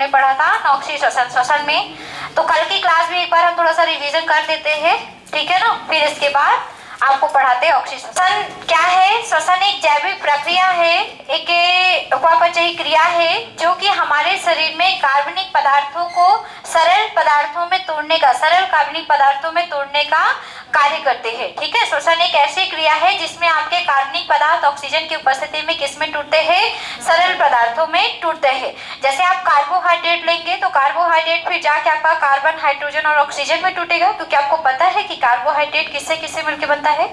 हमने पढ़ा था नॉक्सी श्वसन, श्वसन में। तो कल की क्लास में एक बार हम थोड़ा सा रिवीजन कर देते हैं, ठीक है ना, फिर इसके बाद आपको पढ़ाते हैं ऑक्सीजन। श्वसन क्या है? श्वसन एक जैविक प्रक्रिया है, एक उपापचयी क्रिया है जो कि हमारे शरीर में कार्बनिक पदार्थों को सरल पदार्थों में तोड़ने का, सरल कार्बनिक पदार्थों में तोड़ने का कार्य करते हैं, ठीक है। श्वसन एक ऐसी क्रिया है जिसमें आपके कार्बनिक पदार्थ ऑक्सीजन की उपस्थिति में किसमें टूटते हैं? सरल पदार्थों में टूटते हैं। जैसे आप कार्बोहाइड्रेट लेंगे तो कार्बोहाइड्रेट फिर जाके आपका कार्बन, हाइड्रोजन और ऑक्सीजन में टूटेगा, क्योंकि आपको पता है कि कार्बोहाइड्रेट किससे किससे मिलकर बनता है?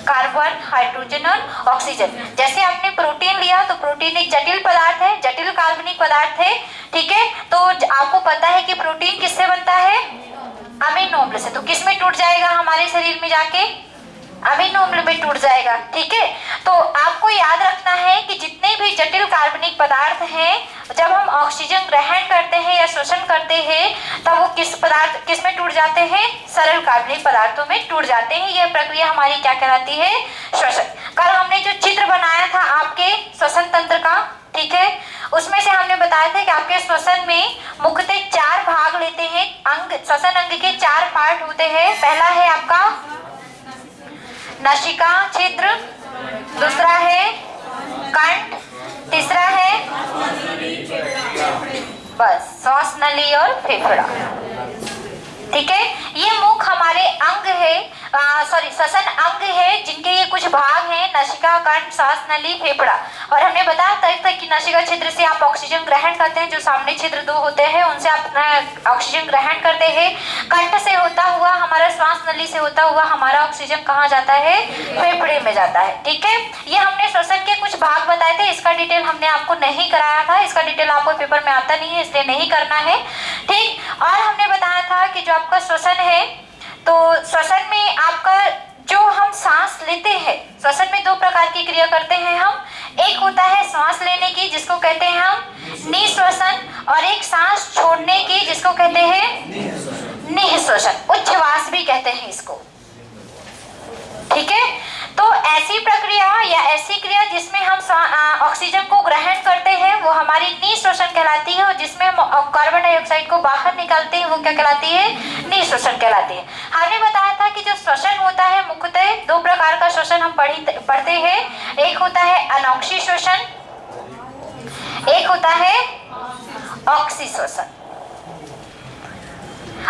कार्बन, हाइड्रोजन और ऑक्सीजन। जैसे आपने प्रोटीन लिया तो प्रोटीन एक जटिल पदार्थ है, जटिल कार्बनिक पदार्थ है, ठीक है। तो आपको पता है कि प्रोटीन किससे बनता है? अमीनो अम्ल से। तो किस में टूट जाएगा हमारे शरीर में जाके? अमीनो अम्ल में टूट जाएगा, ठीक है। तो आपको याद रखना है कि जितने भी जटिल कार्बनिक पदार्थ हैं, जब हम ऑक्सीजन ग्रहण करते हैं या शोषण करते हैं तब वो किस में टूट जाते हैं? सरल कार्बनिक पदार्थों में टूट जाते हैं। यह प्रक्रिया हमारी क्या कहलाती है? श्वसन। कल हमने जो चित्र बनाया था आपके श्वसन तंत्र का, ठीक है, उसमें से हमने बताया था कि आपके श्वसन में मुख्यतः 4 भाग लेते हैं अंग। श्वसन अंग के 4 पार्ट होते हैं। पहला है आपका नशिका छिद्र, दूसरा है कंठ, तीसरा है बस श्वास नली और फेफड़ा, ठीक है। ये मुख हमारे अंग है, श्वसन अंग है जिनके ये कुछ भाग हैं, नशिका, कंठ, श्वास नली, फेफड़ा। और हमने बताया था कि नशिका छिद्र से आप ऑक्सीजन ग्रहण करते हैं, जो सामने छिद्र 2 होते हैं उनसे आप ऑक्सीजन ग्रहण करते हैं। कंठ से होता हुआ हमारा, श्वास नली से होता हुआ हमारा ऑक्सीजन कहाँ जाता है? फेफड़े में जाता है, ठीक है। ये हमने श्वसन के कुछ भाग बताए थे, इसका डिटेल हमने आपको नहीं कराया था, इसका डिटेल आपको पेपर में आता नहीं है, इसलिए नहीं करना है, ठीक। और हमने बताया था कि जो आपका श्वसन है, तो श्वसन में आपका जो हम सांस लेते हैं, श्वसन में 2 प्रकार की क्रिया करते हैं हम। एक होता है सांस लेने की, जिसको कहते हैं हम निःश्वसन, और एक सांस छोड़ने की, जिसको कहते हैं निःश्वसन, उच्छ्वास भी कहते हैं इसको, ठीक है। तो ऐसी प्रक्रिया या ऐसी क्रिया जिसमें हम ऑक्सीजन को ग्रहण करते हैं वो हमारी निःश्वसन कहलाती है, और जिसमें हम कार्बन डाइऑक्साइड को बाहर निकालते हैं वो क्या कहलाती है? निःश्वसन कहलाती है। हमने बताया था कि जो श्वसन होता है मुख्यतः 2 प्रकार का श्वसन हम पढ़ते हैं। एक होता है अनॉक्सी श्वसन, एक होता है ऑक्सी श्वसन।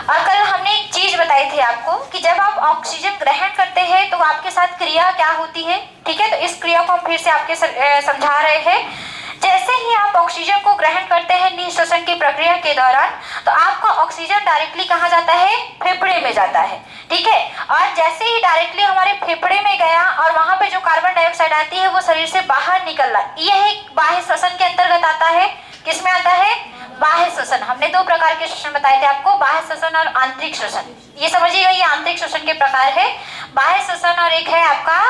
और कल हमने एक चीज बताई थी आपको कि जब आप ऑक्सीजन ग्रहण करते हैं तो आपके साथ क्रिया क्या होती है, ठीक है। तो इस क्रिया को हम फिर से आपके समझा रहे हैं। जैसे ही आप ऑक्सीजन को ग्रहण करते हैं निःश्वसन की प्रक्रिया के दौरान, तो आपका ऑक्सीजन डायरेक्टली कहाँ जाता है? फेफड़े में जाता है, ठीक है। और जैसे ही डायरेक्टली हमारे फेफड़े में गया और वहां पे जो कार्बन डाइऑक्साइड आती है वो शरीर से बाहर निकल रहा, यह एक बाह्य श्वसन के अंतर्गत आता है। किसमें आता है? बाह्य श्वसन। हमने 2 प्रकार के श्वसन बताए थे आपको, बाह्य श्वसन और आंतरिक श्वसन। ये समझिएगा, ये आंतरिक श्वसन के प्रकार है, बाह्य श्वसन और एक है आपका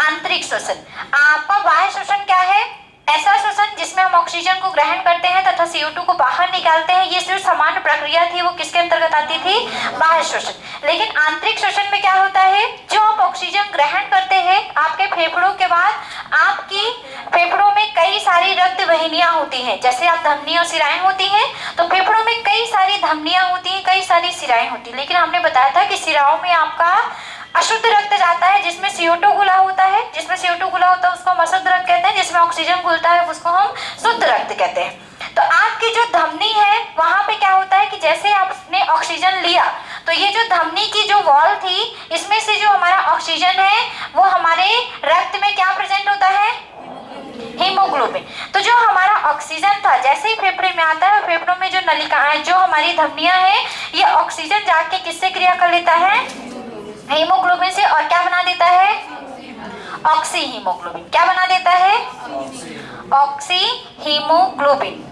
आंतरिक श्वसन। आपका बाह्य श्वसन क्या है? ऐसा श्वसन जिसमें हम ऑक्सीजन को ग्रहण करते हैं तथा CO2 को बाहर निकालते हैं। ये सिर्फ सामान्य प्रक्रिया थी, वो किसके अंतर्गत आती थी? बाह्य श्वसन। लेकिन आंतरिक श्वसन में क्या होता है? जो आप ऑक्सीजन ग्रहण करते हैं, आपके फेफड़ों के बाद आपकी फेफड़ों में कई सारी रक्त वाहिनियां होती हैं। जैसे आप धमनी और सिराएं होती हैं, तो फेफड़ों में कई सारी धमनियां होती हैं, कई सारी सिराएं होती हैं। लेकिन हमने बताया था कि सिराओं में आपका अशुद्ध रक्त जाता है जिसमें CO2 घुला होता है, जिसमें CO2 घुला होता है उसको हम अशुद्ध रक्त कहते हैं, जिसमें ऑक्सीजन घुलता है उसको हम शुद्ध रक्त कहते हैं। तो आपकी जो धमनी है वहां पे क्या होता है कि जैसे आपने ऑक्सीजन लिया तो ये जो धमनी की जो वॉल थी, इसमें से जो हमारा ऑक्सीजन है वो हमारे रक्त में क्या प्रेजेंट होता है? हीमोग्लोबिन। तो जो हमारा ऑक्सीजन था जैसे ही फेफड़े में आता है, फेफड़ों में जो नलिका, जो हमारी धमनियां हैं, ये ऑक्सीजन जाके किससे क्रिया कर लेता है? हीमोग्लोबिन से, और क्या बना देता है? Oxy haemoglobin. क्या बना देता है? Oxy haemoglobin.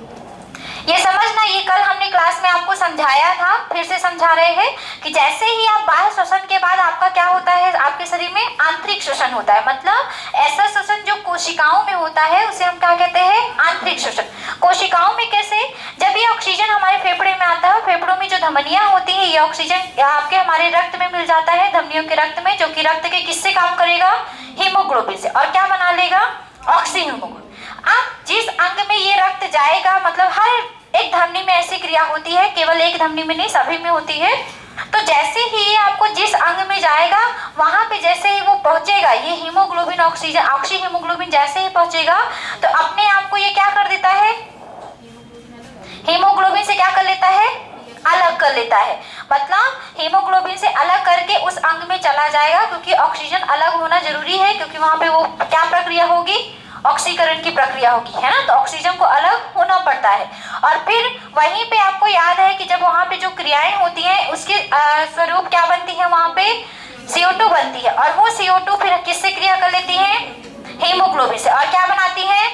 ये समझना, ये कल हमने क्लास में आपको समझाया था, फिर से समझा रहे हैं कि जैसे ही आप बाह्य श्वसन के बाद आपका क्या होता है? आपके शरीर में आंतरिक श्वसन होता है। मतलब ऐसा श्वसन जो कोशिकाओं में होता है उसे हम क्या कहते हैं? आंतरिक श्वसन। कोशिकाओं में कैसे? जब ये ऑक्सीजन हमारे फेफड़े में आता है, फेफड़ों में जो धमनियां होती है, ये ऑक्सीजन आपके हमारे रक्त में मिल जाता है, धमनियों के रक्त में, जो कि रक्त के किससे काम करेगा? हीमोग्लोबिन से। और क्या बना लेगा? Oxy haemoglobin. अब जिस अंग में ये रक्त जाएगा, मतलब हर एक धमनी में ऐसी क्रिया होती है, केवल एक धमनी में नहीं, सभी में होती है। तो जैसे ही ये आपको जिस अंग में जाएगा वहां पे जैसे ही वो पहुंचेगा, ये हीमोग्लोबिन ऑक्सीजन ऑक्सी हीमोग्लोबिन जैसे ही पहुंचेगा तो अपने आप को ये क्या कर देता है, हीमोग्लोबिन से क्या कर लेता है, अलग कर लेता है। मतलब हीमोग्लोबिन से अलग करके उस अंग में चला जाएगा, क्योंकि ऑक्सीजन अलग होना जरूरी है, क्योंकि वहां पे वो क्या प्रक्रिया होगी, ऑक्सीकरण की प्रक्रिया होगी, है ना। तो ऑक्सीजन को अलग होना पड़ता है। और फिर वहीं पे आपको याद है कि जब वहां पे जो क्रियाएं होती हैं उसके स्वरूप क्या बनती है, वहां पे CO2 बनती है, और वो CO2 फिर किससे क्रिया कर लेती है, हीमोग्लोबिन से, और क्या बनाती है,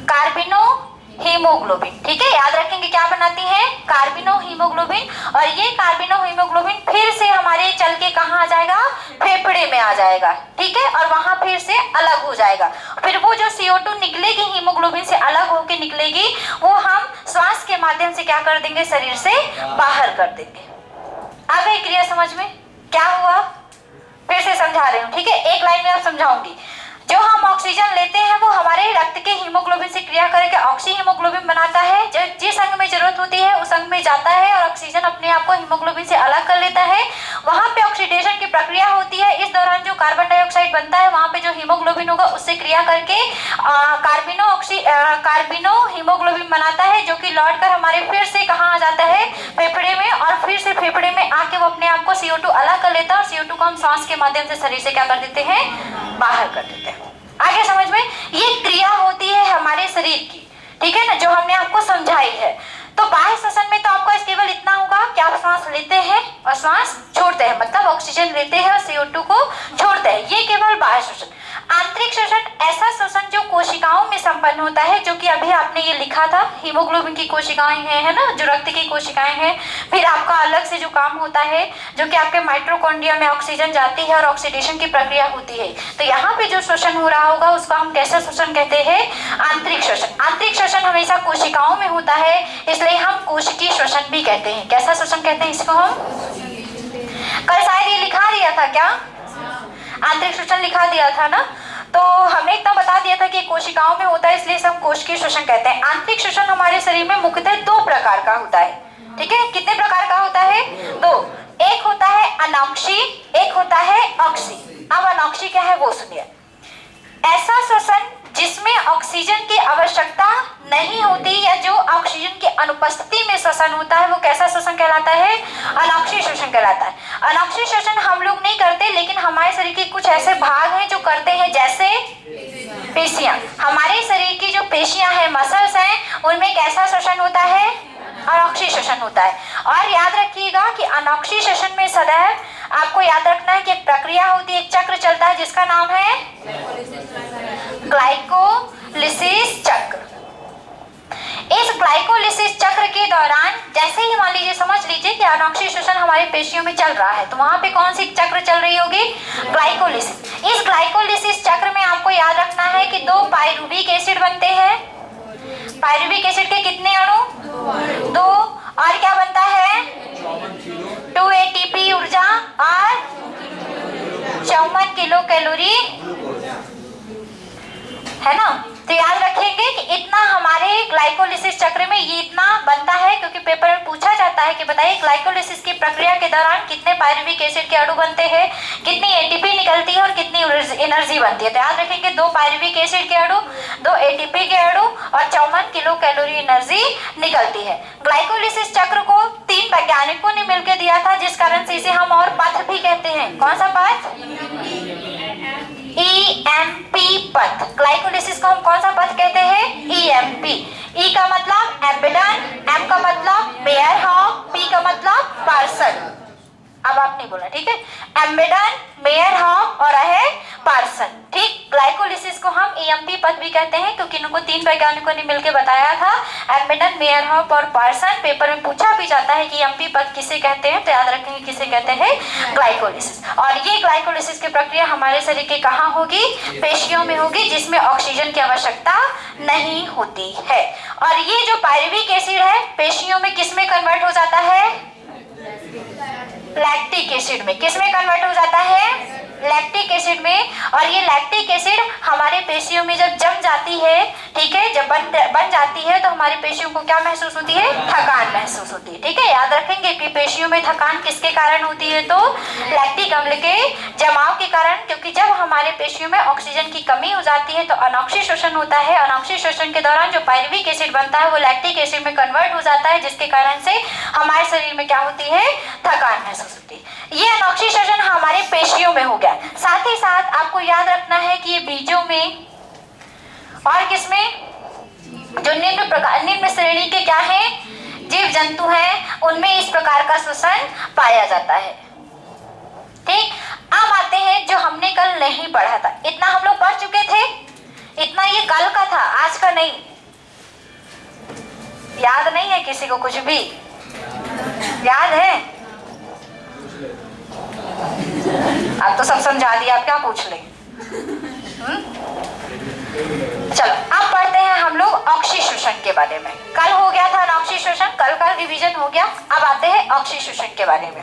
कार्बिनो हीमोग्लोबिन। ठीक है, याद रखेंगे क्या बनाती है, कार्बिनो हीमोग्लोबिन। और ये कार्बिनो हीमोग्लोबिन फिर से हमारे चल के कहाँ आ जाएगा, फेफड़े में आ जाएगा। ठीक है, और वहां फिर से अलग हो जाएगा। फिर वो जो CO2 निकलेगी हीमोग्लोबिन से अलग होके निकलेगी, वो हम श्वास के माध्यम से क्या कर देंगे, शरीर से बाहर कर देंगे। आ गई क्रिया समझ में, क्या हुआ, फिर से समझा रही हूँ। ठीक है, एक लाइन में आप समझाऊंगी। जो हम ऑक्सीजन लेते हैं वो हमारे रक्त के हीमोग्लोबिन से क्रिया करके ऑक्सी हीमोग्लोबिन बनाता है, जो जिस अंग में जरूरत होती है उस अंग में जाता है और ऑक्सीजन अपने आप को हीमोग्लोबिन से अलग कर लेता है। वहां पे ऑक्सीडेशन की प्रक्रिया होती है, इस दौरान जो कार्बन डाइऑक्साइड बनता है वहां पे जो हीमोग्लोबिन होगा उससे क्रिया करके कार्बिनो हीमोग्लोबिन बनाता है, जो कि लौट कर हमारे फिर से कहाँ आ जाता है, फेफड़े में, और फिर से फेफड़े में आके वो अपने आप को CO2 अलग कर लेता है, और CO2 को हम सांस के माध्यम से शरीर से क्या कर देते हैं, बाहर कर देते हैं। आगे समझ में, ये क्रिया होती है हमारे शरीर की, ठीक है ना, जो हमने आपको समझाई है। तो बाह्य श्वसन में तो आपको केवल इतना होगा कि आप श्वास लेते हैं और श्वास छोड़ते हैं, मतलब ऑक्सीजन लेते हैं और CO2 को छोड़ते हैं, ये केवल बाह्य श्वसन। आंतरिक श्वसन ऐसा श्वसन जो कोशिकाओं में संपन्न होता है, जो कि अभी आपने ये लिखा था, हीमोग्लोबिन की कोशिकाएं हैं, है ना, जो रक्त की कोशिकाएं हैं। फिर आपका अलग से जो काम होता है, जो कि आपके माइटोकॉन्ड्रिया में ऑक्सीजन जाती है और ऑक्सीडेशन की प्रक्रिया होती है। तो यहाँ पे जो श्वसन हो रहा होगा उसको हम कैसा श्वसन कहते हैं, आंतरिक श्वसन। आंतरिक श्वसन हमेशा कोशिकाओं में होता है, इसलिए हम कोशिकीय श्वसन भी कहते हैं। कैसा श्वसन कहते हैं इसको हम, कल शायद ये लिखा दिया था क्या, आंतरिक श्वसन लिखा दिया था ना, तो हमने इतना बता दिया था कि कोशिकाओं में होता है, इसलिए हम कोशिकीय श्वसन कहते हैं। आंतरिक श्वसन हमारे शरीर में मुख्यतः 2 प्रकार का होता है। ठीक है, कितने प्रकार का होता है, 2। एक होता है अनॉक्सी, एक होता है ऑक्सी। अब अनॉक्सी क्या है वो सुनिए। ऐसा श्वसन जिसमें ऑक्सीजन की आवश्यकता नहीं होती या जो ऑक्सीजन की अनुपस्थिति में श्वसन होता है वो कैसा श्वसन कहलाता है, अनॉक्सी श्वसन कहलाता है। अनॉक्सी श्वसन हम लोग नहीं करते, लेकिन हमारे शरीर के कुछ ऐसे भाग हैं जो करते हैं, जैसे पेशियां। हमारे शरीर की जो पेशियां हैं, मसल्स हैं, उनमें कैसा श्वसन होता है, अनॉक्सी श्वसन होता है। और याद रखिएगा कि अनॉक्सी श्वसन में सदैव आपको याद रखना है कि एक प्रक्रिया होती है, एक चक्र चलता है जिसका नाम है ग्लाइकोलिसिस चक्र। इस ग्लाइकोलिसिस चक्र के दौरान जैसे ही मान लीजिए, समझ लीजिए कि अनॉक्सी श्वसन हमारे पेशियों में चल रहा है, तो वहां पे कौन सी चक्र चल रही होगी, ग्लाइकोलिसिस। इस ग्लाइकोलिसिस चक्र में आपको याद रखना है कि 2 पाइरुविक एसिड बनते हैं। पाइरुविक एसिड के कितने अणु, 2, और क्या बनता है, 2 ATP ऊर्जा और 54 किलो कैलोरी, है ना। तो याद रखेंगे कि इतना हमारे ग्लाइकोलिसिस चक्र में ये इतना बनता है, क्योंकि पेपर में पूछा जाता है कि बताइए ग्लाइकोलिसिस की प्रक्रिया के दौरान कितने पाइरुविक एसिड के अणु बनते हैं, कितनी ATP निकलती है और कितनी एनर्जी बनती है। तो याद रखेंगे 2 पाइरुविक एसिड के अणु, 2 ATP के अणु और 54 किलो कैलोरी एनर्जी निकलती है। ग्लाइकोलिसिस चक्र को 3 वैज्ञानिकों ने मिलकर दिया था, जिस कारण से इसे हम और पथ भी कहते हैं। कौन सा पथ, EMP पथ। ग्लाइकोलिसिस को हम कौन सा पथ कहते हैं, EMP। E का मतलब एम्बेडन, M का मतलब मेयरहॉफ, P का मतलब पार्सन। अब आप नहीं बोलना, ठीक है, एम्बेडन, मेयरहॉफ और है पार्सन। ठीक, ग्लाइकोलिसिस को हम EMP पथ भी कहते हैं, क्योंकि इनको 3 वैज्ञानिकों ने मिलकर बताया था, एम्बेडन, मेयरहॉफ और पार्सन। पेपर में पूछा भी जाता है कि EMP पथ किसे कहते हैं, तो याद रखेंगे किसे कहते हैं, ग्लाइकोलिसिस। और ये ग्लाइकोलिसिस की प्रक्रिया हमारे शरीर के कहाँ होगी, पेशियों में होगी, जिसमें ऑक्सीजन की आवश्यकता नहीं होती है। और ये जो पाइरुविक एसिड है पेशियों में किस में कन्वर्ट हो जाता है, लैक्टिक एसिड में। किस में कन्वर्ट हो जाता है, लैक्टिक एसिड में, और ये लैक्टिक एसिड हमारे पेशियों में जब जम जाती है, ठीक है, जब बन जाती है तो हमारी पेशियों को क्या महसूस होती है? थकान महसूस होती है। ठीक है, याद रखेंगे कि पेशियों में थकान किसके कारण होती है? तो लैक्टिक अम्ल के जमाव के कारण, क्योंकि जब हमारे पेशियों में ऑक्सीजन की कमी हो जाती है तो अनॉक्सी शोषण होता है। अनॉक्सी शोषण के दौरान जो पायरुविक एसिड बनता है वो लैक्टिक एसिड में कन्वर्ट हो जाता है, जिसके कारण से हमारे शरीर में क्या होती है? थकान महसूस होती है। ये अनॉक्सी शोषण हमारे पेशियों में हो गया। साथ ही साथ आपको याद रखना है कि ये बीजों में और किसमें, जो निम्न श्रेणी के क्या है? जीव जंतु हैं, उनमें इस प्रकार का शोषण पाया जाता है। ठीक, अब आते हैं जो हमने कल नहीं पढ़ा था। इतना हम लोग पढ़ चुके थे, इतना ये कल का था, आज का नहीं। याद नहीं है किसी को कुछ भी? याद है? अब तो सब समझा दिया, आप क्या पूछ ले? चलो अब पढ़ते हैं हम लोग ऑक्सी शोषण के बारे में। कल हो गया था अनॉक्सी शोषण, कल का रिवीजन हो गया। अब आते हैं ऑक्सी शोषण के बारे में।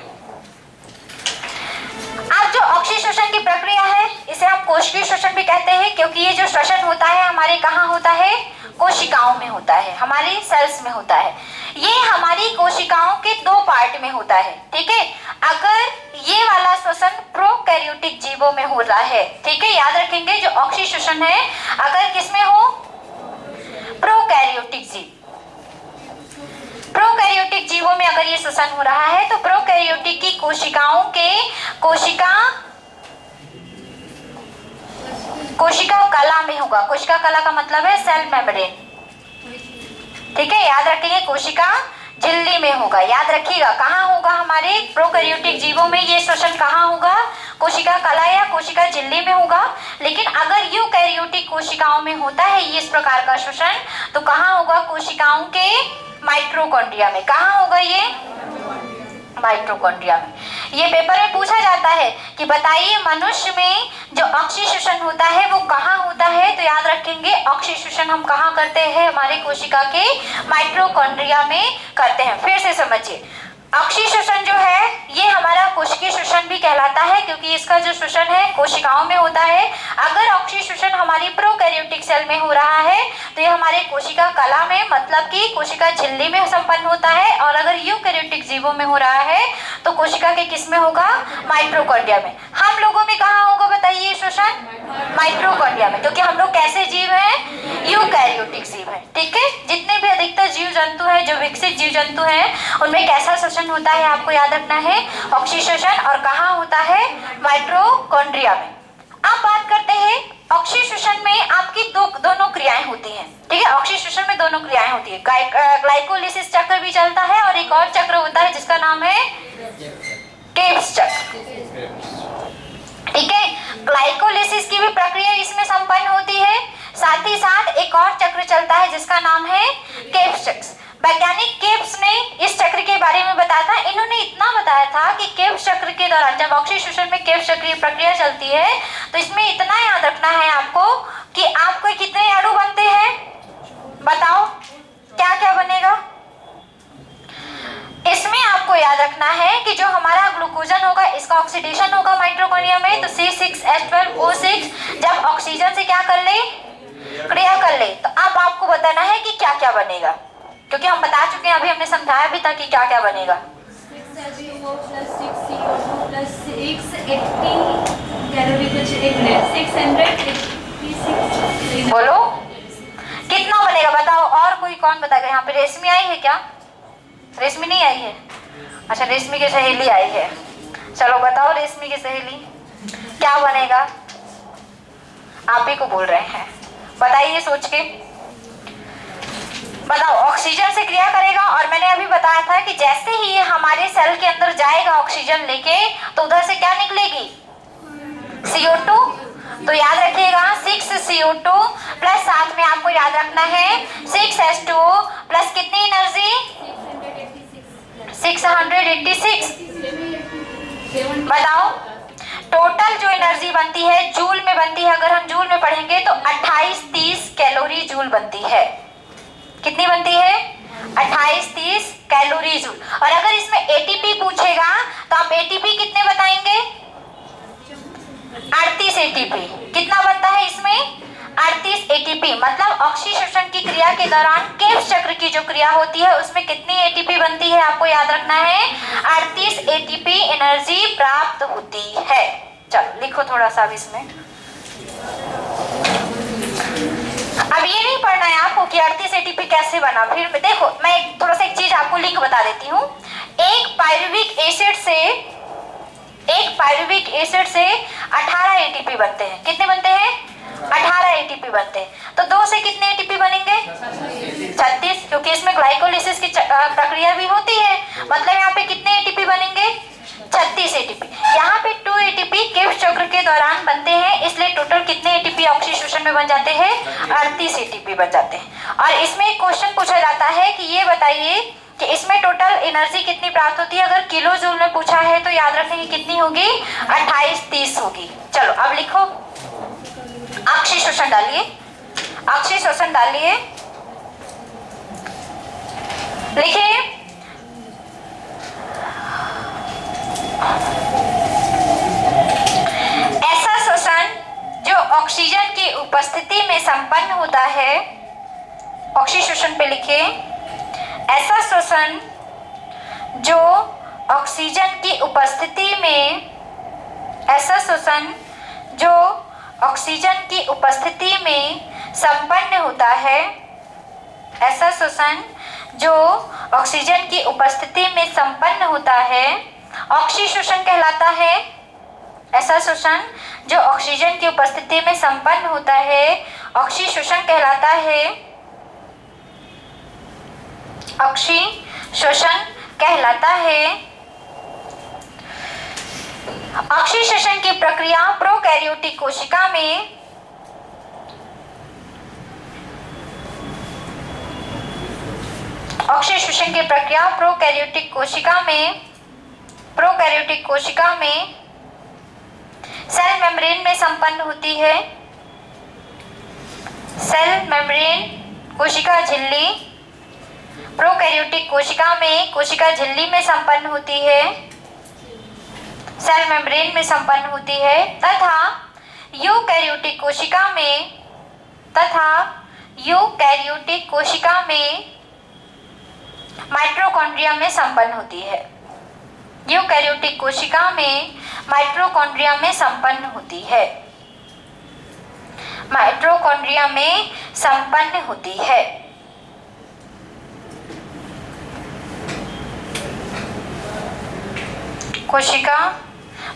अब जो ऑक्सी शोषण की प्रक्रिया है इसे हम कोशिकीय शोषण भी कहते हैं, क्योंकि ये जो शोषण होता है हमारे कहाँ होता है? कोशिकाओं में होता है, हमारी सेल्स में होता है। ये हमारी कोशिकाओं के दो पार्ट में होता है। ठीक है, अगर ये वाला शोषण प्रोकैरियोटिक जीवों में हो रहा है, ठीक है, याद रखेंगे जो ऑक्सी शोषण है अगर किसमें हो? प्रोकैरियोटिक जीव, प्रोकैरियोटिक जीवों में अगर ये शोषण हो रहा है तो प्रोकैरियोटिक की कोशिकाओं के कोशिका कला में होगा। कोशिका कला का मतलब है सेल मेम्ब्रेन। ठीक है, याद रखेंगे कोशिका झिल्ली में होगा। याद रखिएगा कहाँ होगा? हमारे प्रोकैरियोटिक जीवों में ये शोषण कहाँ होगा? कोशिका कला या कोशिका झिल्ली में होगा। लेकिन अगर यूकैरियोटिक कोशिकाओं में होता है ये इस प्रकार का शोषण, तो कहाँ होगा? कोशिकाओं के माइटोकॉन्ड्रिया में। कहाँ होगा ये? माइटोकॉन्ड्रिया में। ये पेपर में पूछा जाता है कि बताइए मनुष्य में जो ऑक्सी शोषण होता है वो कहाँ होता है? तो याद रखेंगे ऑक्सी शोषण हम कहाँ करते हैं? हमारे कोशिका के माइटोकॉन्ड्रिया में करते हैं। फिर से समझिए, ऑक्सी शोषण जो है ये हमारा कोशिकीय शोषण भी कहलाता है, क्योंकि इसका जो शोषण है कोशिकाओं में होता है। अगर ऑक्सी शोषण हमारी प्रोकैरियोटिक सेल में हो रहा है तो ये हमारे कोशिका कला में, मतलब कि कोशिका झिल्ली में संपन्न होता है। और अगर यूकैरियोटिक जीवों में हो रहा है तो कोशिका के किस में होगा? माइटोकॉन्ड्रिया में। हम लोगों में कहाँ होगा बताइए शोषण? माइटोकॉन्ड्रिया में, क्योंकि हम लोग कैसे जीव हैं? यूकैरियोटिक जीव हैं। ठीक है, जितने भी अधिकतर जीव जंतु हैं, जो विकसित जीव जंतु हैं, उनमें कैसा शोषण होता है आपको याद रखना है? ऑक्सी शोषण। और कहाँ होता है? माइटोकॉन्ड्रिया में। अब बात करते हैं ऑक्सी शोषण में आपकी दोनों क्रियाएं होती हैं। ठीक है, ऑक्सी शोषण में दोनों क्रियाएं होती है। ग्लाइकोलिसिस चक्र भी चलता है और एक और चक्र होता है जिसका नाम है क्रेब्स चक्र। ठीक है, ग्लाइकोलिसिस की भी प्रक्रिया इसमें संपन्न होती है। साथ ही साथ एक और चक्र चलता है जिसका नाम है क्रेब्स चक्र। वैज्ञानिक क्रेब्स ने इस चक्र के बारे में बताया था। इन्होंने इतना बताया था कि क्रेब्स चक्र के दौरान जब ऑक्सी शोषण में क्रेब्स चक्र की प्रक्रिया चलती है तो इसमें इतना याद रखना है आपको कि आपको कितने अणु बनते हैं? बताओ क्या क्या बनेगा? इसमें आपको याद रखना है कि जो हमारा ग्लूकोजन होगा इसका ऑक्सीडेशन होगा माइटोकॉन्ड्रिया में, तो C6H12O6 जब ऑक्सीजन से क्या कर ले? क्रिया कर ले। तो अब आपको बताना है कि क्या क्या बनेगा, क्योंकि हम बता चुके हैं, अभी हमने समझाया भी था कि क्या क्या बनेगा। बोलो कितना बनेगा बताओ। और कोई कौन बताएगा? यहाँ पे रेशमी आई है क्या? रेशमी नहीं आई है? अच्छा, रेशमी की सहेली आई है। चलो बताओ रेशमी की सहेली क्या बनेगा? आप ही को बोल रहे हैं, बताइए सोच के बताओ। ऑक्सीजन से क्रिया करेगा और मैंने अभी बताया था कि जैसे ही ये हमारे सेल के अंदर जाएगा ऑक्सीजन लेके तो उधर से क्या निकलेगी? CO2। तो याद रखिएगा 6CO2 प्लस साथ में आपको याद रखना है 6H2O प्लस कितनी एनर्जी? 686। बताओ टोटल जो एनर्जी बनती है जूल में बनती है। अगर हम जूल में पढ़ेंगे तो 28-30 कैलोरी जूल बनती है। कितनी बनती है? 28-30 कैलोरी जूल। और अगर इसमें ATP पूछेगा तो आप ATP कितने बताएंगे? 38 एटीपी। कितना बनता है इसमें? 38 एटीपी। मतलब ऑक्सीशोषण की क्रिया के दौरान केव्स चक्र की जो क्रिया होती है उसमें कितनी एटीपी बनती है आपको याद रखना है, 38 एटीपी एनर्जी प्राप्त होती है। चलो लिखो थोड़ा सा अब इसमें। अब ये नहीं पढ़ना है आपको कि 38 एटीपी कैसे बना, फिर देखो मैं थोड़ा सा एक चीज आपको लिंक बता देती हूँ। एक पायरुविक एसिड से 18 एटीपी बनते हैं। कितने बनते हैं? 18 एटीपी बनते हैं। तो 2 से कितने एटीपी बनेंगे? 36, क्योंकि इसमें ग्लाइकोलिसिस की प्रक्रिया भी होती है। मतलब यहाँ पे कितने एटीपी बनेंगे? 36 एटीपी। यहाँ पे 2 एटीपी केव्स चक्र के दौरान बनते हैं, इसलिए टोटल कितने एटीपी ऑक्सीशोषण में बन जाते हैं? 38 एटीपी बन जाते हैं। और इसमें एक क्वेश्चन पूछा जाता है कि ये बताइए कि इसमें टोटल एनर्जी कितनी प्राप्त होती है। अगर किलो जूल में पूछा है तो याद रखेंगे कितनी होगी? 28-30 होगी। चलो अब लिखो, ऑक्सीशोषण डालिए, ऑक्सीशोषण डालिए, लिखिए ऐसा शोषण जो ऑक्सीजन की उपस्थिति में संपन्न होता है, ऑक्सीशोषण पे लिखिए, ऐसा शोषण जो ऑक्सीजन की उपस्थिति में, ऐसा शोषण जो ऑक्सीजन की उपस्थिति में संपन्न होता है, ऐसा शोषण जो ऑक्सीजन की उपस्थिति में संपन्न होता है ऑक्सीशोषण कहलाता है। ऐसा शोषण जो ऑक्सीजन की उपस्थिति में संपन्न होता है ऑक्सीशोषण कहलाता है, ऑक्सीशोषण कहलाता है। ऑक्सीशोषण की प्रक्रिया प्रोकैरियोटिक कोशिका में ऑक्सीशोषण की प्रक्रिया प्रोकैरियोटिक कोशिका में सेल मेम्ब्रेन में संपन्न होती है। सेल मेम्ब्रेन कोशिका झिल्ली, प्रोकैरियोटिक कोशिका में कोशिका झिल्ली में संपन्न होती है, सेल मेम्ब्रेन में संपन्न होती है, तथा यूकैरियोटिक कोशिका में माइटोकॉन्ड्रिया में संपन्न होती है। यूकैरियोटिक कोशिका में माइटोकॉन्ड्रिया में संपन्न होती है, माइटोकॉन्ड्रिया में संपन्न होती है। कोशिका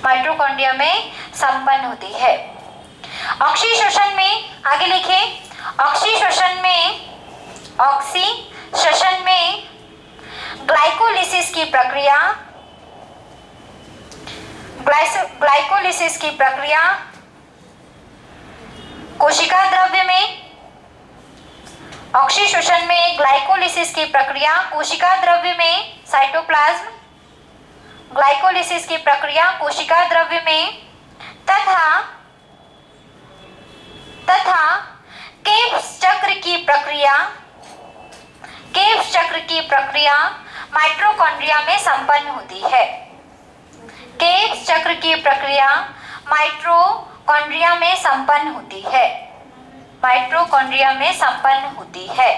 माइटोकॉन्ड्रिया में संपन्न होती है। ऑक्सीशोषण में आगे लिखें, ऑक्सीशोषण में ग्लाइकोलिसिस की प्रक्रिया कोशिका द्रव्य में, ऑक्सीशोषण में ग्लाइकोलिसिस की प्रक्रिया कोशिका द्रव्य में, साइटोप्लाज्म, ग्लाइकोलिसिस की प्रक्रिया कोशिका द्रव्य में, तथा केव्स चक्र की प्रक्रिया माइटोकॉन्ड्रिया में संपन्न होती है। केव्स चक्र की प्रक्रिया माइटोकॉन्ड्रिया में संपन्न होती है, माइटोकॉन्ड्रिया में संपन्न होती है।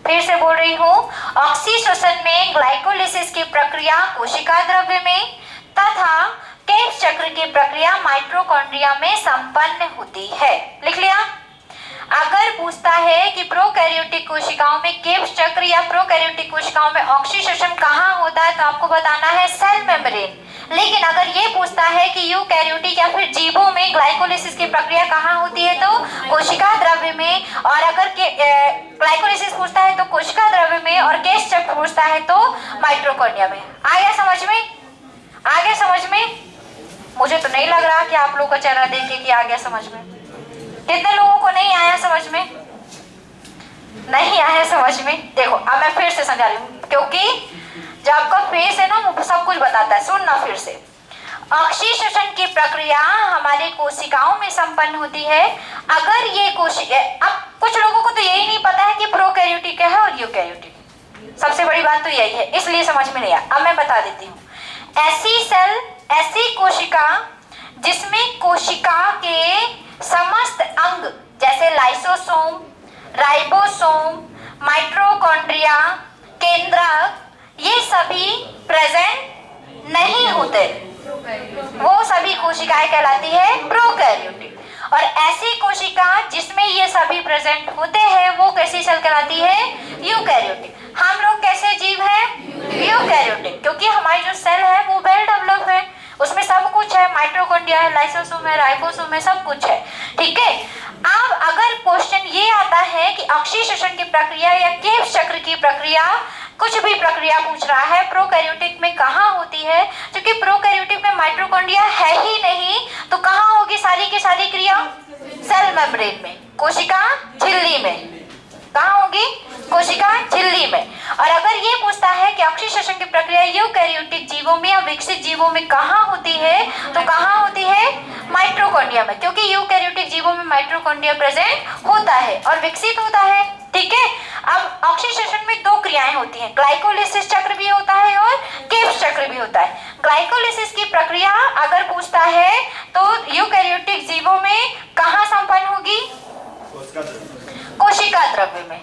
फिर से बोल रही हूँ, ऑक्सीशोषण में ग्लाइकोलिसिस की प्रक्रिया कोशिका द्रव्य में तथा केव्स चक्र की प्रक्रिया माइटोकॉन्ड्रिया में संपन्न होती है। लिख लिया। अगर पूछता है कि प्रोकैरियोटिक कोशिकाओं में केव्स चक्र या प्रोकैरियोटिक कोशिकाओं में ऑक्सीशोषण कहाँ होता है तो आपको बताना है सेल मेम्ब्रेन। लेकिन अगर ये पूछता है कि यूकैरियोटिक या फिर जीवों में ग्लाइकोलिसिस की प्रक्रिया कहाँ होती है तो कोशिका द्रव्य में, और अगर ग्लाइकोलिसिस पूछता है तो कोशिका द्रव्य में, और केव्स चक्र पूछता है तो माइटोकॉन्ड्रिया में। आ गया समझ में? आ गया समझ में? मुझे तो नहीं लग रहा कि आप लोगों का चेहरा देख के कि आ गया समझ में। कितने लोगों को नहीं आया समझ में? नहीं आया समझ में? देखो अब मैं फिर से समझा रही हूँ, क्योंकि जब आपका फेस है ना वो सब कुछ बताता है। सुनना फिर से। ऑक्सीशोषण की प्रक्रिया हमारे कोशिकाओं में संपन्न होती है। अगर ये अब कुछ लोगों को तो यही नहीं पता है कि प्रोकैरियोटिक है और यूकैरियोटिक। सबसे बड़ी बात तो यही है, इसलिए समझ में नहीं आया। अब मैं बता देती हूँ। ऐसी कोशिका जिसमें कोशिका के समस्त अंग जैसे लाइसोसोम, राइबोसोम, माइटोकॉन्ड्रिया, केंद्रक, ये सभी प्रेजेंट नहीं होते। वो सभी कोशिकाएं कहलाती है प्रोकैरियोटिक। और ऐसी कोशिका जिसमें ये सभी प्रेजेंट होते हैं वो कैसी सेल कहलाती है? यूकैरियोटिक। हम लोग कैसे जीव हैं? यूकैरियोटिक, क्योंकि हमारी जो सेल है वो वेल डेवलप है, उसमें सब कुछ है, माइटोकॉन्ड्रिया है, लाइसोसोम है, राइबोसोम है, सब कुछ है। ठीक है। अब अगर क्वेश्चन ये आता है कि ऑक्सीडेशन की प्रक्रिया या केब्स चक्र की प्रक्रिया, कुछ भी प्रक्रिया पूछ रहा है, प्रोकैरियोटिक में कहाँ होती है? क्योंकि प्रोकैरियोटिक में माइटोकॉन्ड्रिया है ही नहीं, तो कहाँ होगी सारी की सारी क्रिया? सेल मेम्ब्रेन में, कोशिका झिल्ली में। कहाँ होगी? कोशिका झिल्ली में। और अगर ये पूछता है कि ऑक्सीडेशन की प्रक्रिया यूकैरियोटिक जीवों में या विकसित जीवों में कहाँ होती है, तो कहाँ होती है? माइटोकॉन्ड्रिया में, क्योंकि यूकैरियोटिक जीवों में माइटोकॉन्ड्रिया प्रेजेंट होता है और विकसित होता है। ठीक है। अब ऑक्सीडेशन में दो क्रियाएं होती हैं, ग्लाइकोलिसिस चक्र भी होता है और केब्स चक्र भी होता है। ग्लाइकोलिसिस की प्रक्रिया अगर पूछता है तो यूकैरियोटिक जीवों में कहाँ संपन्न होगी? कोशिका द्रव्य में,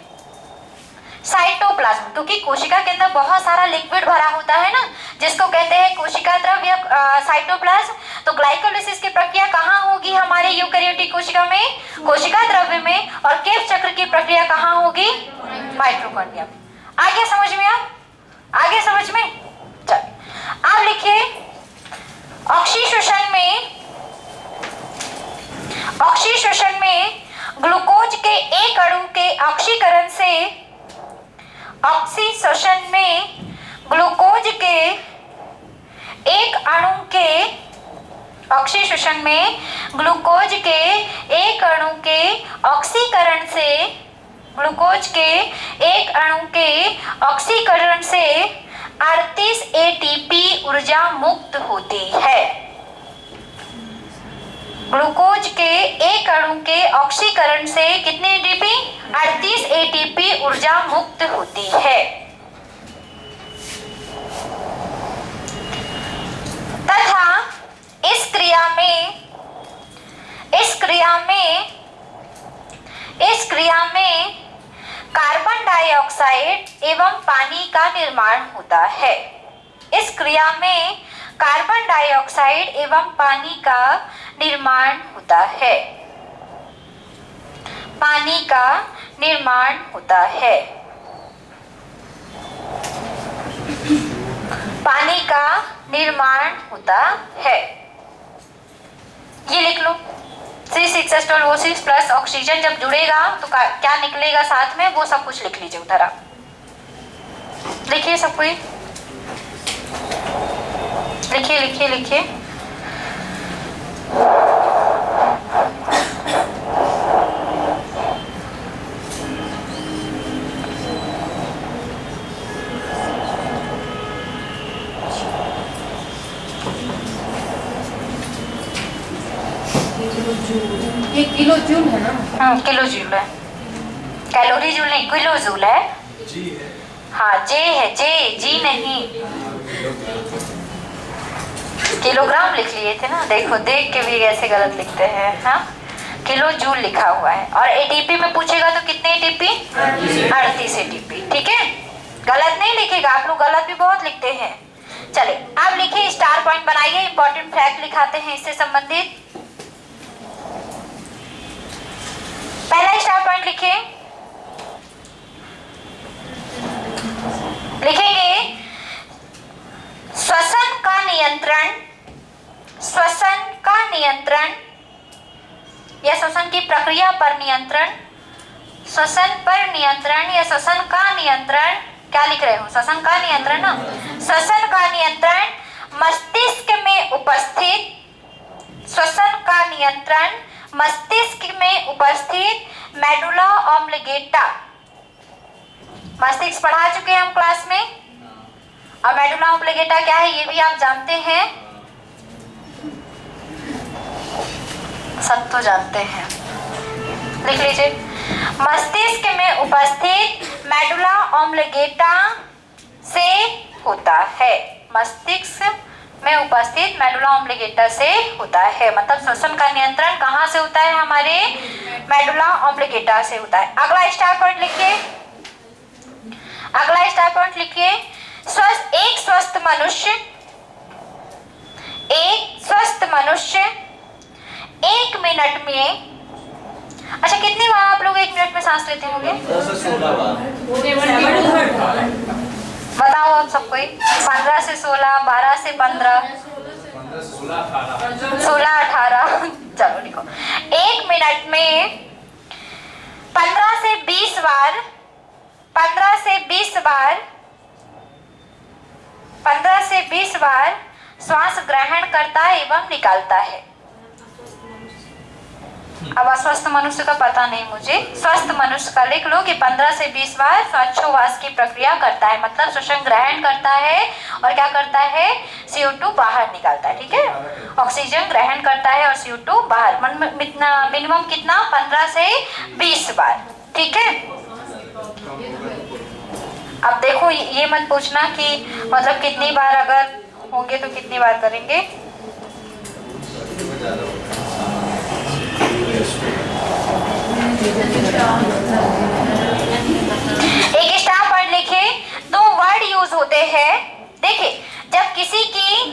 साइटोप्लाज्म, क्योंकि कोशिका के अंदर बहुत सारा लिक्विड भरा होता है ना, जिसको कहते हैं कोशिका द्रव्य, साइटोप्लाज्म। तो ग्लाइकोलिसिस की प्रक्रिया कहाँ होगी हमारे यूकैरियोटिक कोशिका में? कोशिका द्रव्य में। और केब्स चक्र की प्रक्रिया कहाँ होगी? माइटोकॉन्ड्रिया में। आगे समझ में? आगे समझ में? चलिए आप लिखिए, ऑक्सीडेशन में ग्लूकोज के एक अणु के ऑक्सीकरण से, ऑक्सीडेशन में ग्लूकोज के एक अणु के, ऑक्सीडेशन में ग्लूकोज के एक अणु के ऑक्सीकरण से, ग्लूकोज के एक अणु के ऑक्सीकरण से 38 एटीपी ऊर्जा मुक्त होती है। ग्लूकोज के एक अणु के ऑक्सीकरण से कितने एटीपी? 38 एटीपी ऊर्जा मुक्त होती है। तथा इस क्रिया में कार्बन डाइऑक्साइड एवं पानी का निर्माण होता है। इस क्रिया में कार्बन डाइऑक्साइड एवं पानी का निर्माण होता है। पानी का निर्माण होता है। पानी का निर्माण होता है। ये लिख लो, C6H12O6 प्लस ऑक्सीजन जब जुड़ेगा तो क्या निकलेगा साथ में, वो सब कुछ लिख लीजिए उधर। आप लिखिए, सब कोई लिखिए लिखिए लिखिए। ये किलो जूल है ना? हाँ, किलो जूल है, कैलोरी जूल नहीं, किलो जूल है। जी है। हाँ, जे है, जे, जी नहीं। किलोग्राम लिख लिए थे ना, देखो देख के भी ऐसे गलत लिखते हैं। हाँ, किलो जूल लिखा हुआ है। और एटीपी में पूछेगा तो कितने एटीपी? 38 एटीपी। ठीक है, गलत नहीं लिखेगा, आप लोग गलत भी बहुत लिखते हैं। चलिए आप लिखिए, स्टार पॉइंट बनाइए, इंपॉर्टेंट फैक्ट लिखाते हैं इससे संबंधित। पहला स्टार पॉइंट लिखिए, लिखेंगे श्वसन का नियंत्रण, श्वसन का नियंत्रण या श्वसन की प्रक्रिया पर नियंत्रण, श्वसन पर नियंत्रण या श्वसन का नियंत्रण, क्या लिख रहे हो? श्वसन का नियंत्रण ना, श्वसन का नियंत्रण मस्तिष्क में उपस्थित, श्वसन का नियंत्रण मस्तिष्क में उपस्थित मेडुला ऑब्लिगेटा, मस्तिष्क पढ़ा चुके हैं हम क्लास में, और मेडुला ऑब्लिगेटा क्या है ये भी आप जानते हैं, सब तो जानते हैं। लिख लीजिए, मस्तिष्क में उपस्थित मेडुला ऑब्लिगेटा से होता है, मस्तिष्क में उपस्थित मेडुला ऑब्लिगेटा से होता है। मतलब श्वसन का नियंत्रण कहाँ से होता है? हमारे मेडुला ऑब्लिगेटा से होता है। अगला स्टार पॉइंट लिखिए, अगला स्टार पॉइंट लिखिए। एक स्वस्थ मनुष्य 1 मिनट में, अच्छा कितनी बार आप लोग 1 मिनट में सांस लेते होंगे? 10 से 16 बार। बताओ आप सब कोई। 15 से 16, 12 से 15, 16, 18 चलो लिखो। 1 मिनट में 15 से 20 बार, 15 से 20 बार, 15 से 20 बार श्वास ग्रहण करता एवं निकालता है। अब अस्वस्थ मनुष्य का पता नहीं मुझे, स्वस्थ मनुष्य का लिख लो कि 15 से 20 बार श्वासोच्छ्वास की प्रक्रिया करता है। मतलब श्वसन ग्रहण करता है और क्या करता है? CO2 बाहर निकालता है। ठीक है, ऑक्सीजन ग्रहण करता है और CO2 बाहर। मिनिमम कितना? 15 से 20 बार। ठीक है, अब देखो ये मत पूछना कि मतलब कितनी बार अगर होंगे तो कितनी बार करेंगे। एक स्टार पॉइंट लिखिए। 2 वर्ड यूज होते हैं। देखिए, जब किसी की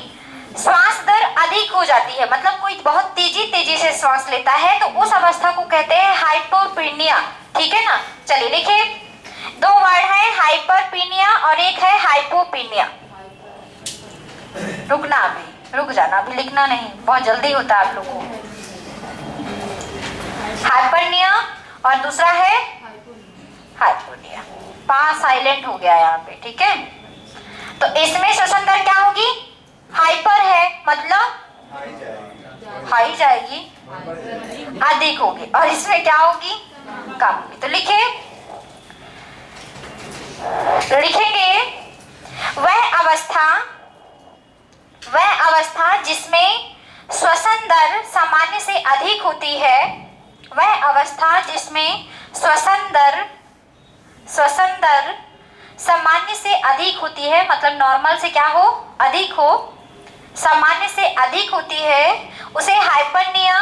श्वास दर अधिक हो जाती है, मतलब कोई बहुत तेजी से श्वास लेता है, तो उस अवस्था को कहते हैं हाइपोपीनिया। ठीक है ना? चलिए लिखिए, 2 वर्ड है, हाइपरपीनिया और एक है हाइपोपीनिया। रुकना अभी, रुक जाना अभी, लिखना नहीं, बहुत जल्दी होता है आप लोगों को। हाइपरनिया और दूसरा है हाइपोनिया। पास साइलेंट हो गया यहाँ पे। ठीक है, तो इसमें श्वसन दर क्या होगी? हाइपर है, मतलब हाई जाएगी, अधिक होगी, और इसमें क्या होगी? कम होगी। तो लिखेंगे वह अवस्था जिसमें श्वसन दर सामान्य से अधिक होती है, वह अवस्था जिसमें श्वसन दर सामान्य से अधिक होती है, मतलब नॉर्मल से क्या हो? अधिक हो, सामान्य से अधिक होती है, उसे हाइपरनिया,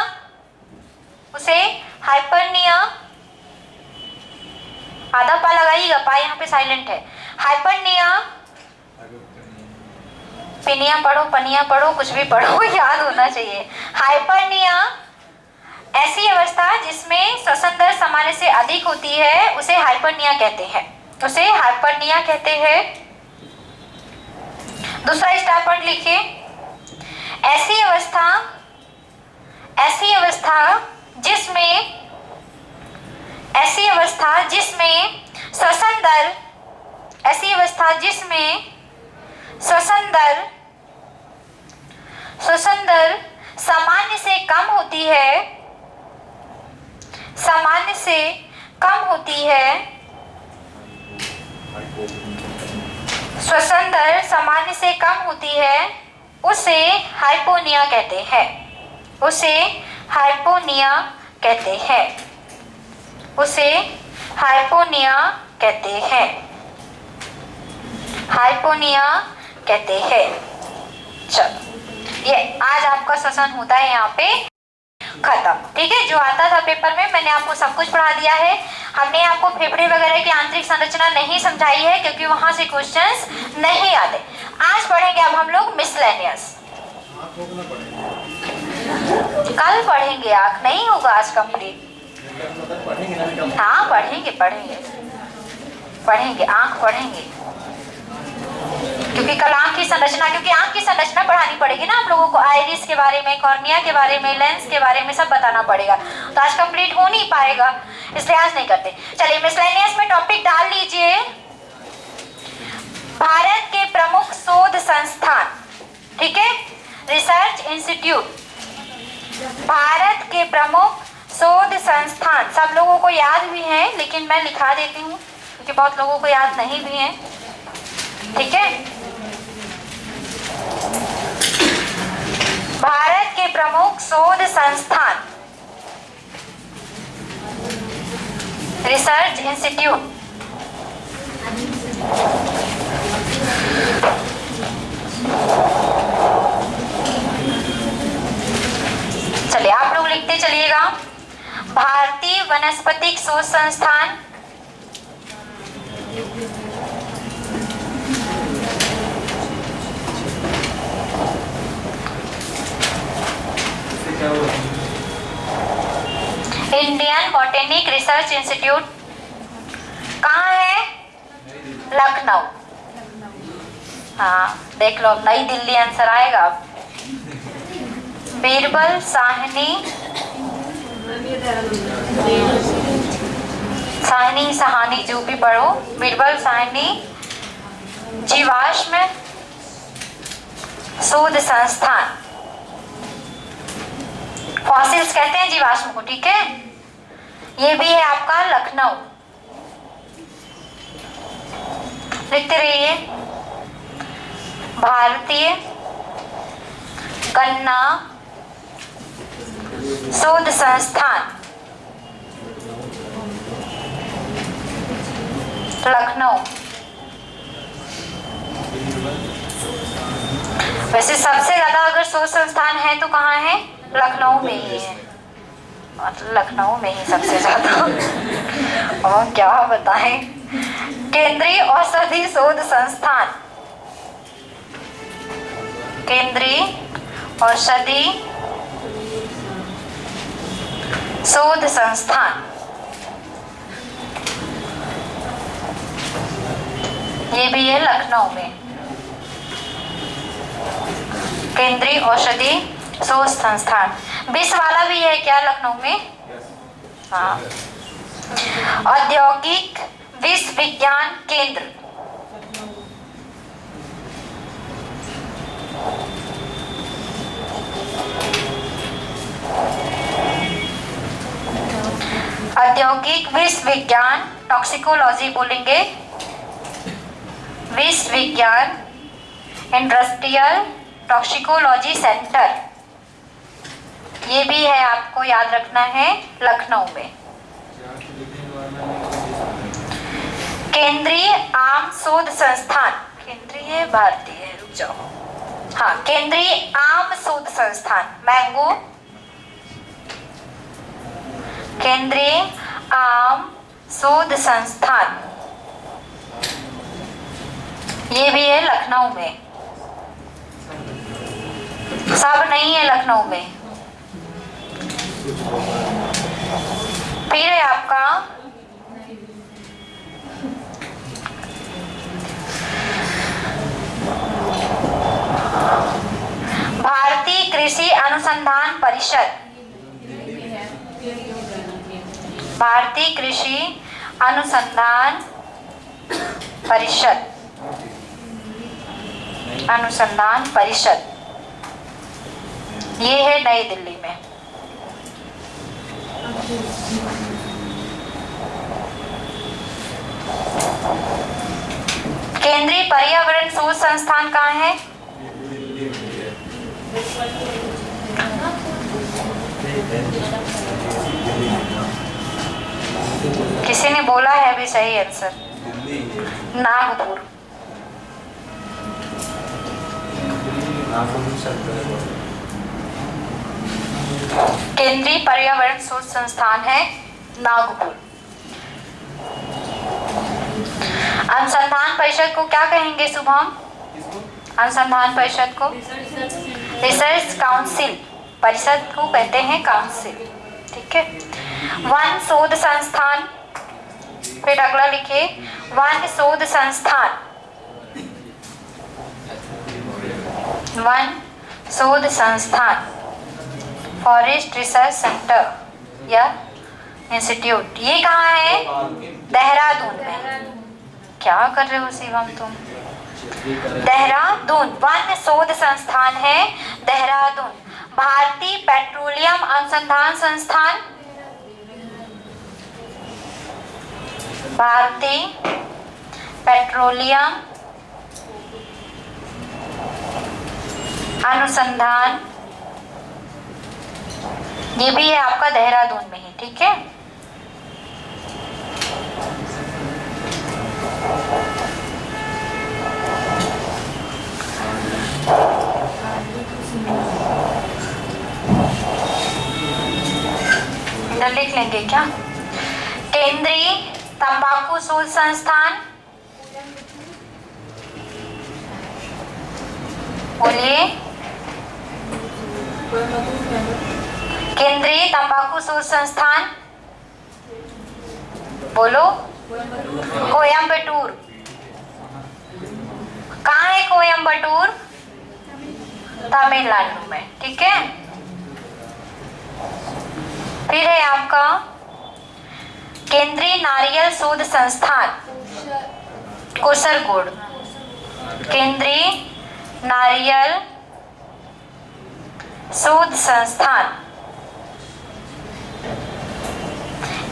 आधा पा लगाइएगा, पा यहाँ पे साइलेंट है। हाइपरनिया, पिनिया पढ़ो, पनिया पढ़ो, कुछ भी पढ़ो, याद होना चाहिए। हाइपरनिया ऐसी अवस्था जिसमें श्वसन दर सामान्य से अधिक होती है, उसे हाइपरनिया कहते हैं, उसे हाइपरनिया कहते हैं। दूसरा स्टार पॉइंट लिखिए। ऐसी अवस्था जिसमें श्वसन दर सामान्य से कम होती है, श्वसन दर सामान्य से कम होती है, उसे हाइपोनिया कहते हैं, उसे हाइपोनिया कहते हैं, उसे हाइपोनिया कहते हैं, हाइपोनिया कहते हैं। चलो, ये आज आपका सेशन होता है यहाँ पे खत्म। ठीक है, जो आता था पेपर में मैंने आपको सब कुछ पढ़ा दिया है। हमने आपको फेफड़े वगैरह की आंतरिक संरचना नहीं समझाई है क्योंकि वहां से क्वेश्चंस नहीं आते। आज पढ़ेंगे अब हम लोग मिसलेनियस। कल पढ़ेंगे, आंख नहीं होगा आज कंप्लीट। हाँ पढ़ेंगे आंख पढ़ेंगे, क्योंकि कल आंख की संरचना पढ़ानी पड़ेगी ना आप लोगों को। आइरिस के बारे में, कॉर्निया के बारे में, लेंस के बारे में सब बताना पड़ेगा, तो आज कंप्लीट हो नहीं पाएगा, इसलिए आज नहीं करते। चलिए मिसलेनियस में टॉपिक डाल लीजिए। भारत के प्रमुख शोध संस्थान, ठीक है, रिसर्च इंस्टीट्यूट। भारत के प्रमुख शोध संस्थान सब लोगों को याद भी है, लेकिन मैं लिखा देती हूँ क्योंकि बहुत लोगों को याद नहीं भी है। ठीक है, भारत के प्रमुख शोध संस्थान, रिसर्च इंस्टीट्यूट। शोध संस्थान? इंडियन बॉटनिक रिसर्च इंस्टीट्यूट कहाँ है? लखनऊ। हाँ देख लो, अब नई दिल्ली आंसर आएगा। बीरबल साहनी, साहनी सहानी जो भी पढ़ो, बीरबल साहनी जीवाश्म शोध संस्थान। फॉसिल्स कहते हैं जीवाश्म को, ठीक है। ये भी है आपका लखनऊ। लिखते रहिए। भारतीय गन्ना शोध संस्थान लखनऊ। वैसे सबसे ज्यादा अगर शोध संस्थान है तो कहाँ है? लखनऊ में ही है, लखनऊ में ही सबसे ज्यादा। और क्या बताएं। केंद्रीय औषधि शोध संस्थान, केंद्रीय औषधि शोध संस्थान, ये भी है लखनऊ में। केंद्रीय औषधि शोध संस्थान। विश्व वाला भी है क्या लखनऊ में? हाँ। औद्योगिक विश्वविज्ञान केंद्र, औद्योगिक विश्वविज्ञान टॉक्सिकोलॉजी बोलेंगे, विश्वविज्ञान इंडस्ट्रियल टॉक्सिकोलॉजी सेंटर, ये भी है, आपको याद रखना है, लखनऊ में। केंद्रीय आम शोध संस्थान, केंद्रीय भारतीय, रुक जाओ, हाँ, केंद्रीय आम शोध संस्थान मैंगो, केंद्रीय आम शोध संस्थान, ये भी है लखनऊ में। सब नहीं है लखनऊ में। फिर है आपका भारतीय कृषि अनुसंधान परिषद, भारतीय कृषि अनुसंधान परिषद, अनुसंधान परिषद, ये है नई दिल्ली में। केंद्रीय पर्यावरण शोध संस्थान कहाँ है? किसी ने बोला है भी सही आंसर, नागपुर। केंद्रीय पर्यावरण शोध संस्थान है नागपुर। अनुसंधान परिषद को क्या कहेंगे शुभम? अनुसंधान परिषद को रिसर्च काउंसिल, परिषद को कहते हैं काउंसिल, ठीक है। वन शोध संस्थान, फिर अगला लिखिए, वन शोध संस्थान, वन शोध संस्थान, फॉरेस्ट रिसर्च सेंटर या इंस्टीट्यूट, ये कहाँ है? देहरादून में। क्या कर रहे हो शिवम तुम? देहरादून, वन शोध संस्थान है देहरादून। भारतीय पेट्रोलियम अनुसंधान संस्थान, भारतीय पेट्रोलियम अनुसंधान, ये भी है आपका देहरादून में ही, ठीक है। इधर लिख लेंगे क्या? केंद्रीय तंबाकू शोध संस्थान, बोलिए। केंद्रीय तंबाकू शोध संस्थान, बोलो। कोयम्बटूर। कहाँ है कोयम्बटूर? तमिलनाडु में, ठीक है। फिर है आपका केंद्रीय नारियल शोध संस्थान, कोसरगोड। केंद्रीय नारियल शोध संस्थान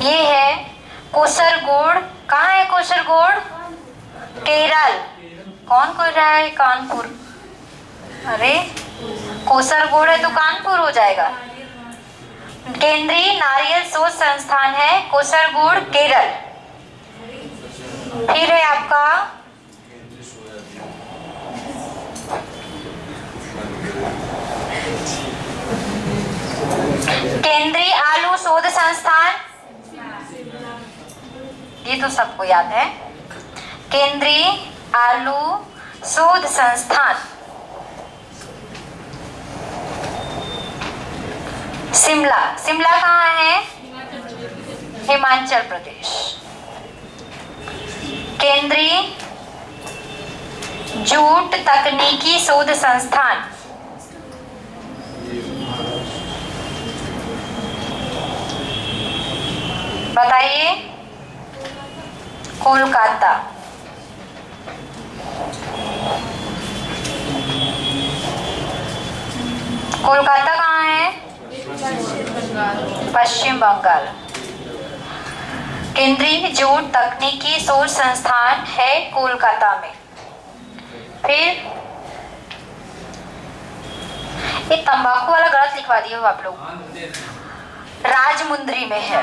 ये है कोसरगोड। कहाँ है कोसरगोड? केरल। कौन कर रहा है? कानपुर। अरे कोसरगोड है तो कानपुर हो जाएगा। केंद्रीय नारियल शोध संस्थान है कोसरगोड, केरल। फिर है आपका केंद्रीय आलू शोध संस्थान, ये तो सबको याद है। केंद्रीय आलू शोध संस्थान शिमला। शिमला कहाँ है? हिमाचल प्रदेश। केंद्रीय जूट तकनीकी शोध संस्थान, बताइए। कोलकाता। कोलकाता कहाँ है? पश्चिम बंगाल। केंद्रीय जूट तकनीकी शोध संस्थान है कोलकाता में। फिर ये तंबाकू वाला गलत लिखवा दिए हो आप लोग, राजमुंद्री में है।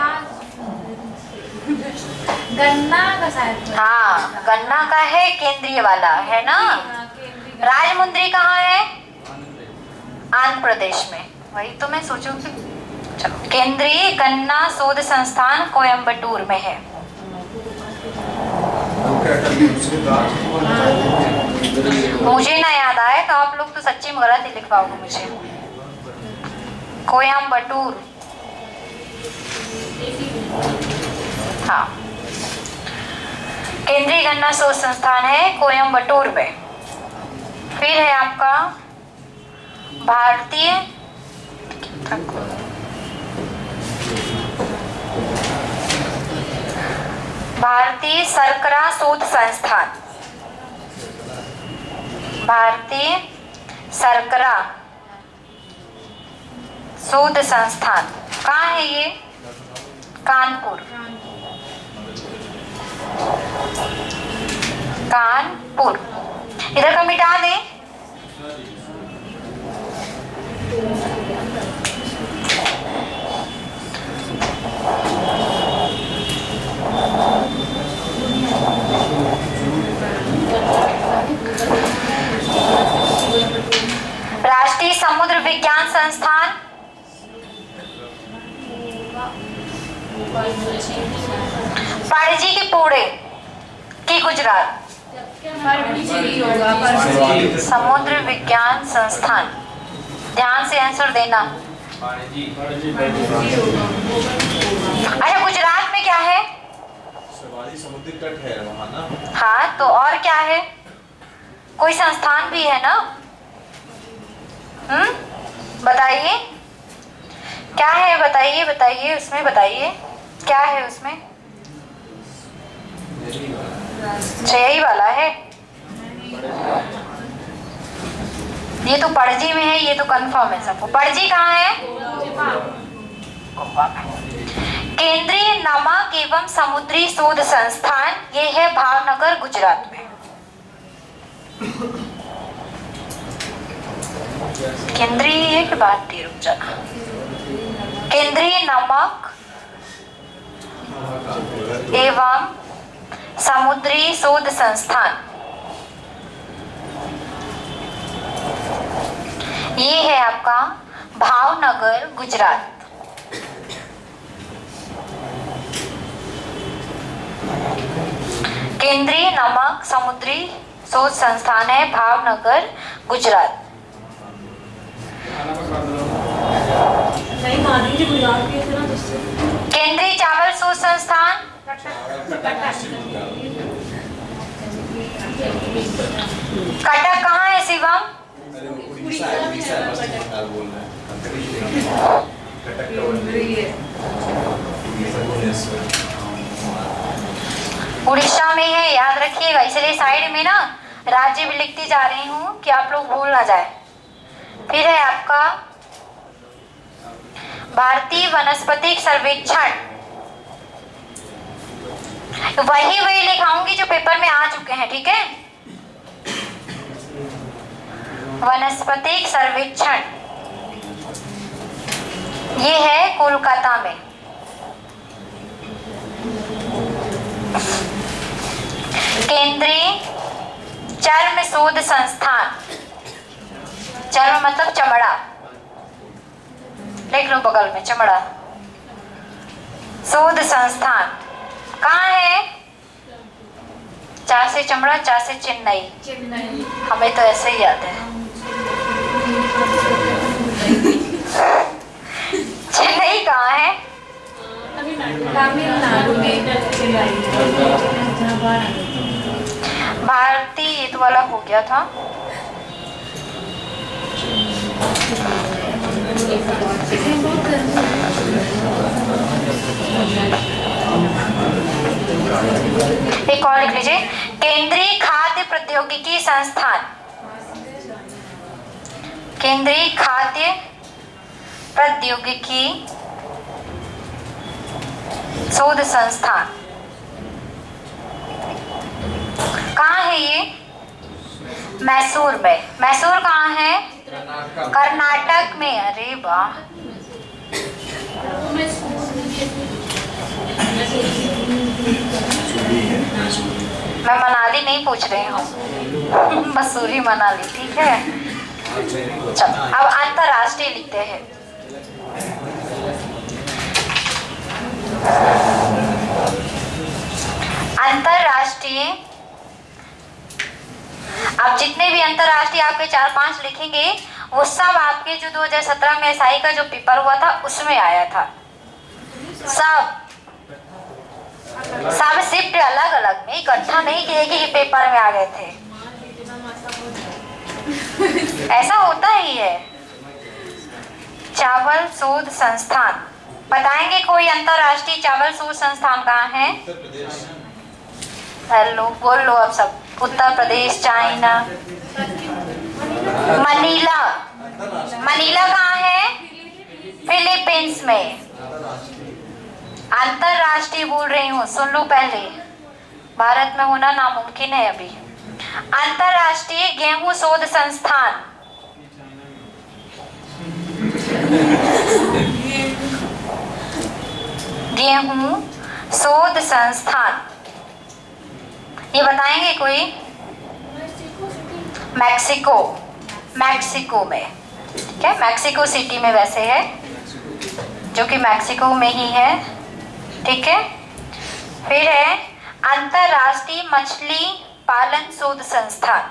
गन्ना का शायद। हाँ, गन्ना का है, केंद्रीय वाला है ना। राजमुंद्री कहाँ है? आंध्र प्रदेश में। वही तो मैं सोचूं कि चलो। केंद्रीय गन्ना शोध संस्थान कोयम्बटूर में है। मुझे ना याद आए तो आप लोग तो सच्ची में गलत ही लिखवाओगे मुझे। कोयम्बटूर, हाँ, केंद्रीय गन्ना शोध संस्थान है कोयम्बटूर में। फिर है आपका भारतीय शर्करा शोध संस्थान। भारतीय शर्करा शोध संस्थान कहाँ है ये? कानपुर। कानपुर। इधर का मिटा दें। राष्ट्रीय समुद्र विज्ञान संस्थान, पणजी के पुणे की गुजरात। समुद्र विज्ञान संस्थान, ध्यान से आंसर देना। अच्छा, गुजरात में क्या है? समुद्री तट है वहाँ ना। हाँ, तो और क्या है? कोई संस्थान भी है ना? बताइए क्या है? बताइए बताइए, उसमें बताइए क्या है उसमें? यही वाला है। ये तो पणजी में है, ये तो कंफर्म है सबको। पणजी कहाँ है? गोवा में। केंद्रीय नमक एवं समुद्री शोध संस्थान ये है भावनगर, गुजरात में। केंद्रीय की बात थी, रुक जाना। केंद्रीय नमक एवं समुद्री शोध संस्थान ये है आपका भावनगर, गुजरात। केंद्रीय नमक समुद्री शोध संस्थान है भावनगर गुजरात। केंद्रीय चावल शोध संस्थान कटक कहाँ है शिवम? उड़ीसा पश्चिम बंगाल बोल रहे हैं। कटक का उड़ीसा में है, याद रखिएगा। इसलिए साइड में ना राज्य भी लिखती जा रही हूँ कि आप लोग भूल ना जाए। फिर है आपका भारतीय वनस्पतिक सर्वेक्षण, वही लिखाऊंगी जो पेपर में आ चुके हैं, ठीक है। वनस्पतिक सर्वेक्षण ये है कोलकाता में। केंद्रीय चर्म शोध संस्थान, चर्म मतलब चमड़ा, लिख लो बगल में, चमड़ा शोध संस्थान कहाँ है? चा से चमड़ा, चा से चेन्नई। हमें तो ऐसे ही याद है। चेन्नई कहाँ है? तमिलनाडु में। भारतीय ये तो वाला हो गया था। एक और लिख लीजिए, केंद्रीय खाद्य प्रौद्योगिकी संस्थान, केंद्रीय खाद्य प्रौद्योगिकी शोध संस्थान कहाँ है ये? मैसूर में। मैसूर कहाँ है? कर्नाटक में। अरे वाह, मैं मनाली नहीं पूछ रही हूँ, मसूरी मनाली, ठीक है। चलो अब अंतरराष्ट्रीय लिखते हैं। अंतरराष्ट्रीय, अब जितने भी अंतरराष्ट्रीय आपके 4-5 लिखेंगे वो सब आपके जो 2017 में एसआई का जो पेपर हुआ था उसमें आया था। सब शिफ्ट अलग अलग में, इकट्ठा नहीं किए कि ये पेपर में आ गए थे। ऐसा होता ही है। चावल शोध संस्थान बताएंगे कोई अंतरराष्ट्रीय चावल शोध संस्थान कहाँ है? हेलो बोल लो अब सब। Uttar Pradesh, China, Manila. Manila कहाँ है? फिलीपींस में। अंतरराष्ट्रीय बोल रही हूँ, सुन लो पहले, भारत में होना नामुमकिन है अभी। अंतरराष्ट्रीय गेहूं शोध संस्थान, गेहूं शोध संस्थान ये बताएंगे कोई? मैक्सिको, मैक्सिको में, ठीक है। मैक्सिको सिटी में वैसे है, जो कि मैक्सिको में ही है, ठीक है। फिर है अंतरराष्ट्रीय मछली पालन शोध संस्थान,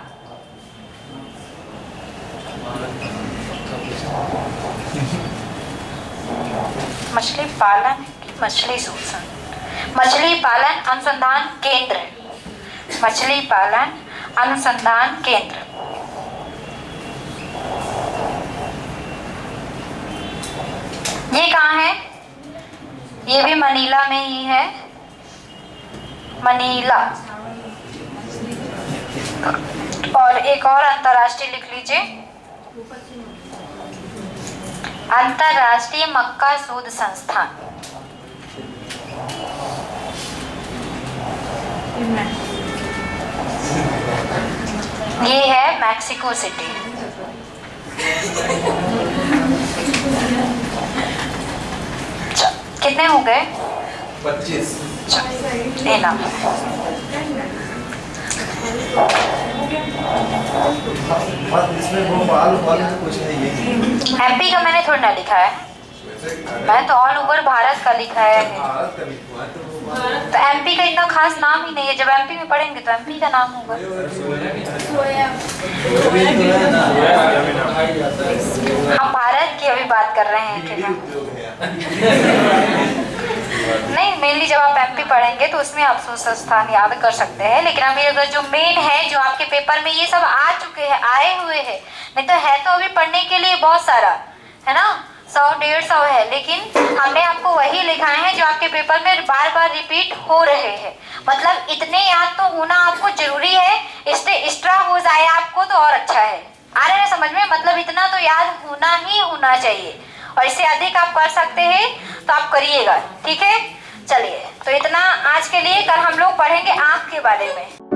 मछली पालन, मछली शोध संस्थान, मछली पालन अनुसंधान केंद्र, मछली पालन अनुसंधान केंद्र। ये कहाँ है? ये भी मनीला में ही है, मनीला। और एक और अंतरराष्ट्रीय लिख लीजिए, अंतरराष्ट्रीय मक्का शोध संस्थान, ये है मैक्सिको सिटी। कितने हो गए? 25। इसमें भोपाल वाले तो कुछ है ये। एमपी का मैंने थोड़ा ना लिखा है। मैं तो ऑल ओवर भारत का लिखा है। भारत का लिखा है तो एमपी का इतना खास नाम ही नहीं है, जब एमपी में पढ़ेंगे तो एमपी का नाम होगा। सोया हम भारत की अभी बात कर रहे हैं, ठीक है? नहीं, मेनली जब आप एमपी पढ़ेंगे तो उसमें आप संस्थान याद कर सकते हैं, लेकिन अभी अगर जो मेन है, जो आपके पेपर में ये सब आ चुके हैं, आए हुए हैं, नहीं तो है तो अभी पढ़ने के लिए बहुत सारा है ना, 100-150 है, लेकिन हमने आपको वही लिखाए हैं जो आपके पेपर में बार बार रिपीट हो रहे हैं। मतलब इतने याद तो होना आपको जरूरी है, इससे एक्स्ट्रा हो जाए आपको तो और अच्छा है। आ रहा है समझ में? मतलब इतना तो याद होना ही होना चाहिए, और इससे अधिक आप कर सकते हैं तो आप करिएगा, ठीक है? चलिए, तो इतना आज के लिए। कल हम लोग पढ़ेंगे आँख के बारे में।